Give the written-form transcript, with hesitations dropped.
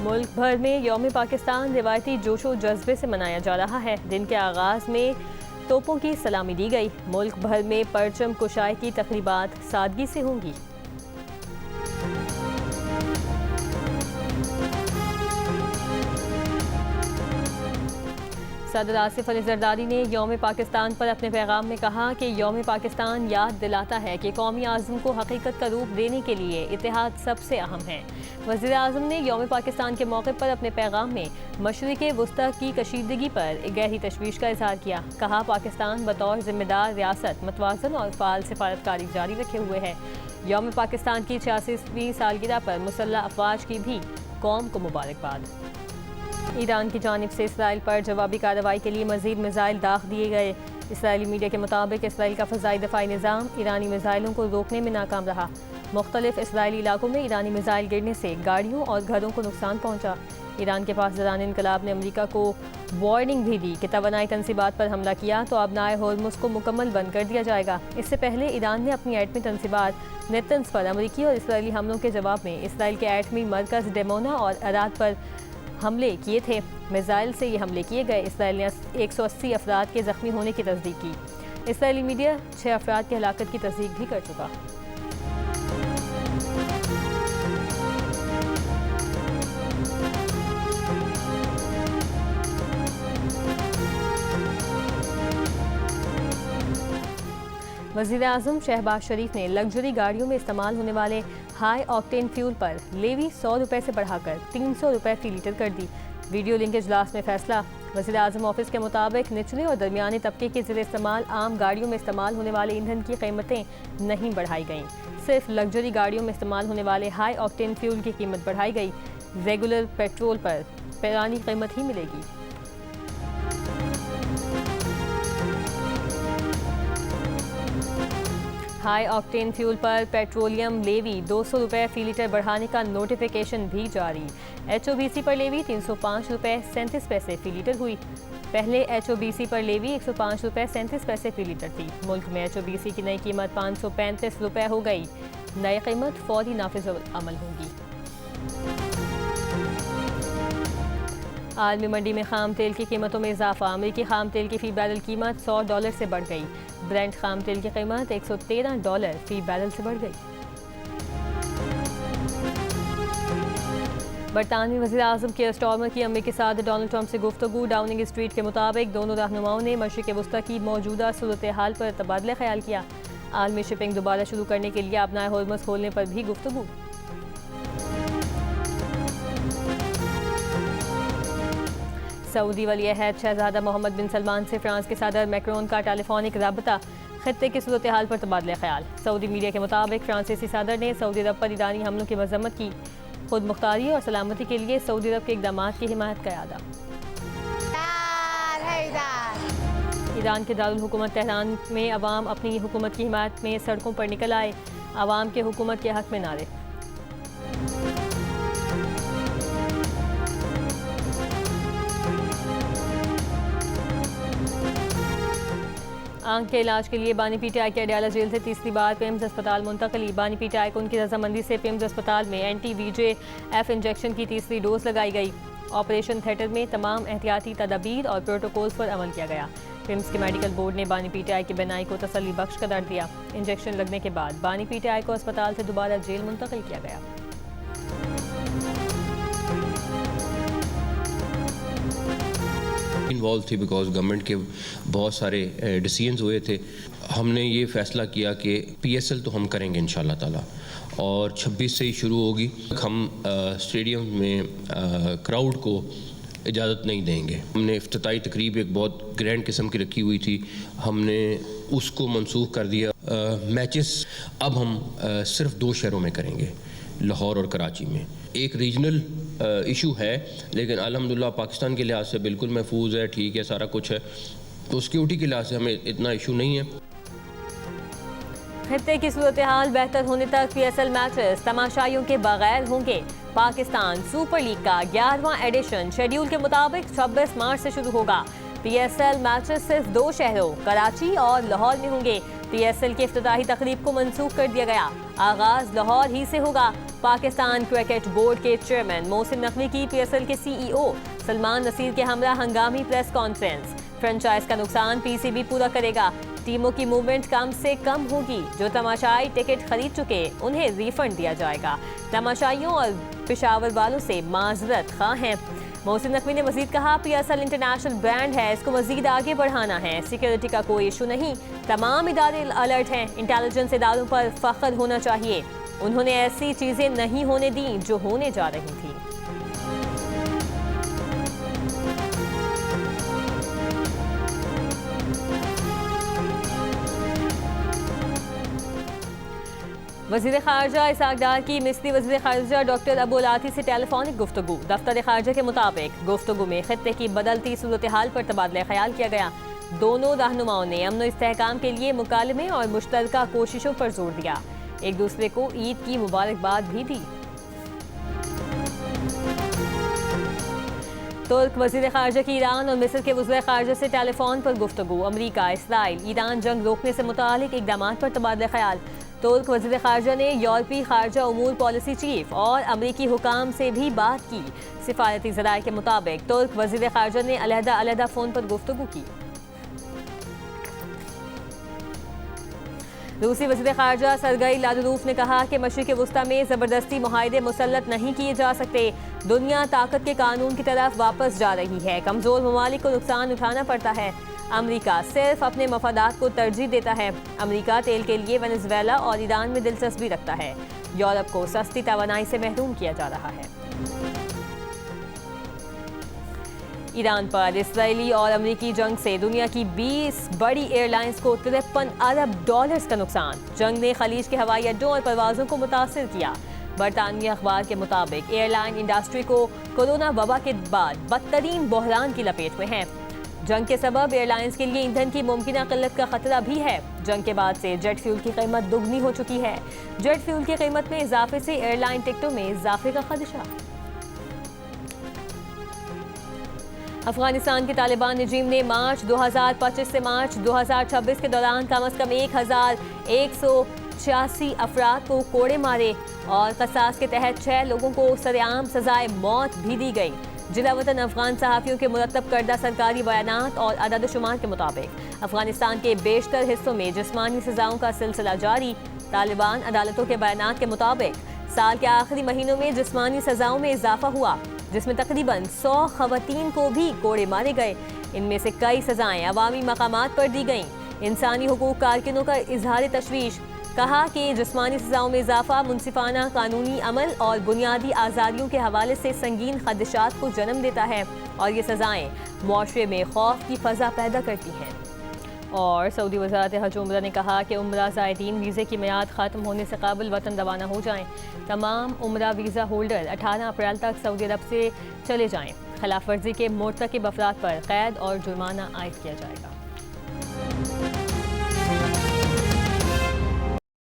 मुल्क भर में यौम पाकिस्तान रिवायती जोशो जज्बे से मनाया जा रहा है। दिन के आगाज़ में तोपों की सलामी दी गई। मुल्क भर में परचम कुशाई की तकरीबात सादगी से होंगी। सदर आसिफ अली जरदारी ने यौम पाकिस्तान पर अपने पैगाम में कहा कि यौम पाकिस्तान याद दिलाता है कि कौमी आज़म को हकीकत का रूप देने के लिए इत्तेहाद सबसे अहम है। वज़ीर आज़म ने यौम पाकिस्तान के मौके पर अपने पैगाम में मशरिक़े वुस्ता की कशीदगी पर गहरी तशवीश का इज़हार किया। कहा, पाकिस्तान बतौर जिम्मेदार रियासत मतवाज़न और फ़ाल सिफारतकारी जारी रखे हुए है। यौम पाकिस्तान की 86वीं सालगिरह पर मुसल्लह अफवाज की भी कौम को मुबारकबाद। ईरान की जानिब से इसराइल पर जवाबी कार्रवाई के लिए मज़ीद मिसाइल दाग दिए गए। इसराइली मीडिया के मुताबिक इसराइल का फ़ज़ाई दफ़ाई निज़ाम ईरानी मिसाइलों को रोकने में नाकाम रहा। मुख्तलिफ इसराइली इलाकों में ईरानी मिसाइल गिरने से गाड़ियों और घरों को नुकसान पहुँचा। ईरान के पास दौरान इनकलाब ने अमरीका को वार्निंग भी दी कि तवानाई तनसीबात पर हमला किया तो अबनाए होर्मुज़ को मुकम्मल बंद कर दिया जाएगा। इससे पहले ईरान ने अपनी एटमी तनसीबात नेतन्स पर अमरीकी और इसराइली हमलों के जवाब में इसराइल के एटमी मरकज़ डेमोना और अराद पर हमले किए थे। मिसाइल से ये हमले किए गए। इसराइल ने 180 अफराद के ज़ख्मी होने की तस्दीक की। इसराइली मीडिया 6 अफराद की हलाकत की तस्दीक भी कर चुका। वज़ीर आज़म शहबाज शरीफ ने लग्जरी गाड़ियों में इस्तेमाल होने वाले हाई ऑक्टेन फ्यूल पर लेवी 100 रुपये से बढ़ाकर 300 रुपये फ़ी लीटर कर दी। वीडियो लिंक इजलास में फैसला। वज़ीर आज़म ऑफिस के मुताबिक निचले और दरमियाने तबके के ज़रिए इस्तेमाल आम गाड़ियों में इस्तेमाल होने वाले ईंधन की कीमतें नहीं बढ़ाई गईं। सिर्फ लग्जरी गाड़ियों में इस्तेमाल होने वाले हाई ऑक्टेन फ्यूल की कीमत बढ़ाई गई। रेगुलर पेट्रोल पर पुरानी कीमत ही मिलेगी। हाई ऑक्टेन फ्यूल पर पेट्रोलियम लेवी 200 रुपये फ़ी लीटर बढ़ाने का नोटिफिकेशन भी जारी। HOBC पर लेवी 305 रुपये 37 पैसे फ़ी लीटर हुई। पहले HOBC पर लेवी 105 रुपये 37 पैसे फ़ी लीटर थी। मुल्क में HOBC की नई कीमत 535 रुपये हो गई। नई कीमत फौरी नाफिज अमल होगी। आलमी मंडी में खाम तेल की कीमतों में इजाफा। अमरीकी खाम तेल की फ़ी बैरल कीमत $100 से बढ़ गई। ब्रेंट खाम तेल की कीमत $113 फ़ी बैरल से बढ़ गई। बरतानवी वज़ीर आज़म केयर स्टारमर की अम्मी के साथ डोनाल्ड ट्रंप से गुफ्तगू। डाउनिंग स्ट्रीट के मुताबिक दोनों रहनुमाओं ने मशरिक़ वुस्ता की मौजूदा सूरत हाल पर तबादला ख्याल किया। आलमी शिपिंग दोबारा शुरू करने के लिए अपना होर्मुज़ खोलने पर भी गुफ्तगू। सऊदी वली अहद शहजादा मोहम्मद बिन सलमान से फ्रांस के सदर मैक्रोन का टेलीफोनिक रबता। खत्ते की सूरत हाल पर तबादला ख्याल। सऊदी मीडिया के मुताबिक फ्रांसीसी सदर ने सऊदी अरब पर ईरानी हमलों की मजम्मत की। खुद मुख्तारी और सलामती के लिए सऊदी अरब के इक़दाम की हिमायत का अदा। ईरान के दारुल हुकूमत तेहरान में अवाम अपनी हुकूमत की हिमायत में सड़कों पर निकल आए। अवाम के हुकूमत के हक में नारे। आंख के इलाज के लिए बानी पीटीआई के अडयाला जेल से तीसरी बार पिम्स अस्पताल मुंतकली। बानी पीटीआई को उनकी रजामंदी से पिम्स अस्पताल में anti-VEGF इंजेक्शन की तीसरी डोज लगाई गई। ऑपरेशन थिएटर में तमाम एहतियाती तदाबीर और प्रोटोकॉल पर अमल किया गया। पिम्स के मेडिकल बोर्ड ने बानी पीटीआई की बनाई को तसल्ली बख्श करार दिया। इंजेक्शन लगने के बाद बानी पीटीआई को अस्पताल से दोबारा जेल मुंतकिल किया गया। इन्वॉल्व थी बिकॉज गवर्नमेंट के बहुत सारे डिसीजंस हुए थे। हमने ये फ़ैसला किया कि PSL तो हम करेंगे इंशाल्लाह ताला और 26 से ही शुरू होगी। हम स्टेडियम में क्राउड को इजाज़त नहीं देंगे। हमने इफ्तिताई तकरीब एक बहुत ग्रैंड किस्म की रखी हुई थी, हमने उसको मनसूख कर दिया। मैचेस अब हम सिर्फ 2 शहरों में करेंगे, लाहौर और कराची में। एक रीजनल इशू है लेकिन अल्हम्दुलिल्लाह पाकिस्तान के लिहाज से बिल्कुल महफूज है, ठीक है, सारा कुछ है, तो सिक्योरिटी के लिहाज से हमें इतना इशू नहीं है। खत्ते की सूरत हाल बेहतर होने तक PSL मैचेस तमाशाइयों के बगैर होंगे। पाकिस्तान सुपर लीग का 11वां एडिशन शेड्यूल के मुताबिक 26 मार्च से शुरू होगा। PSL मैचेस सिर्फ 2 शहरों कराची और लाहौर में होंगे। PSL की इफ्तिताही तकरीब को मंसूख कर दिया गया। आगाज लाहौर ही से होगा। पाकिस्तान क्रिकेट बोर्ड के चेयरमैन मोहसिन नकवी की PSL के CEO सलमान नसीर के हमरा हंगामी प्रेस कॉन्फ्रेंस। फ्रेंचाइज का नुकसान PCB पूरा करेगा। टीमों की मूवमेंट कम से कम होगी। जो तमाशाई टिकट खरीद चुके उन्हें रिफंड दिया जाएगा। तमाशाइयों और पेशावर वालों से माजरत खा हैं। मोहसिन नकवी ने मजीद कहा, PSL इंटरनेशनल ब्रांड है, इसको मजीद आगे बढ़ाना है। सिक्योरिटी का कोई इशू नहीं, तमाम इदारे अलर्ट हैं। इंटेलिजेंस इदारों पर फख्र होना चाहिए। उन्होंने ऐसी चीजें नहीं होने दी जो होने जा रही थी। वज़ीर ख़ारजा इसहाक़ डार की मिस्री वज़ीर ख़ारजा डॉक्टर अबुल आती से टेलीफोनिक गुफ्तगू। दफ्तर ख़ारजा के मुताबिक गुफ्तगू में ख़ित्ते की बदलती सूरत हाल पर तबादला ख्याल किया गया। दोनों रहनुमाओं ने अमन इस्तेहकाम के लिए मुकालमे और मुश्तरका कोशिशों पर जोर दिया। एक दूसरे को ईद की मुबारकबाद भी दी। तुर्क वज़ीर ख़ारजा की ईरान और मिस्र के वज़ीर ख़ारजा से टेलीफोन पर गुफ्तगू। अमरीका, इसराइल, ईरान जंग रोकने से मुतालिक इक़दामात पर तबादला ख्याल। तुर्क वज़ीर ख़ारजा ने यूरोपीय ख़ारजा उमूर पॉलिसी चीफ और अमरीकी हुकाम से भी बात की। सिफारती ज़राए के मुताबिक तुर्क वज़ीर ख़ारजा ने अलहदा फ़ोन पर गुफ्तगू की। रूसी वज़ीर ख़ारजा सरगई लावरोफ ने कहा कि मशरिक़ वस्ता में ज़बरदस्ती मुआहदे मुसल्लत नहीं किए जा सकते। दुनिया ताकत के कानून की तरफ वापस जा रही है। कमज़ोर ममालिक को नुकसान उठाना पड़ता है। अमरीका सिर्फ अपने मफादात को तरजीह देता है। अमरीका तेल के लिए वेनेजुएला और ईरान में दिलचस्पी रखता है। यूरोप को सस्ती तवानाई से महरूम किया जा रहा है। ईरान पर इसराइली और अमरीकी जंग से दुनिया की 20 बड़ी एयरलाइंस को $53 अरब का नुकसान। जंग ने खलीज के हवाई अड्डों और परवाजों को मुतासिर किया। बरतानवी अखबार के मुताबिक एयरलाइन इंडस्ट्री को कोरोना वबा के बाद बदतरीन बहरान की लपेट में है। जंग के सबब एयरलाइंस के लिए ईंधन की मुमकिना किल्लत का खतरा भी है। जंग के बाद से जेट फ्यूल की कीमत दुगनी हो चुकी है। जेट फ्यूल की कीमत में इजाफे से एयरलाइन टिकटों में इजाफे का खदशा। अफगानिस्तान के तालिबान रजीम ने मार्च 2025 से मार्च 2026 के दौरान कम अज कम 1186 अफराद को कोड़े मारे और कसास के तहत 6 लोगों को सरेआम सजाए मौत भी दी गई। जिला वतन अफगान सहाफ़ियों के मुरतब करदा सरकारी बयानात और अदद शुमार के मुताबिक अफगानिस्तान के बेशतर हिस्सों में जिस्मानी सजाओं का सिलसिला जारी। तालिबान अदालतों के बयानात के मुताबिक साल के आखिरी महीनों में जिस्मानी सजाओं में इजाफा हुआ, जिसमें तकरीबन 100 खवातीन को भी कोड़े मारे गए। इनमें से कई सजाएं अवामी मकामात पर दी गईं। इंसानी हुकूक कारकुनों का इजहार तशवीश, कहा कि जिस्मानी सजाओं में इजाफा मुनसिफाना कानूनी अमल और बुनियादी आज़ादियों के हवाले से संगीन खदशात को जन्म देता है और ये सजाएं मुआशरे में खौफ की फ़ज़ा पैदा करती हैं। और सऊदी वज़ारत हज उम्रा ने कहा कि उम्रा ज़ायरीन वीज़े की मियाद ख़त्म होने से कबल वतन रवाना हो जाएं। तमाम उम्रा वीज़ा होल्डर 18 अप्रैल तक सऊदी अरब से चले जाएं। खिलाफ वर्जी के मुर्तकिब अफराद पर कैद और जुर्माना आयद किया जाएगा।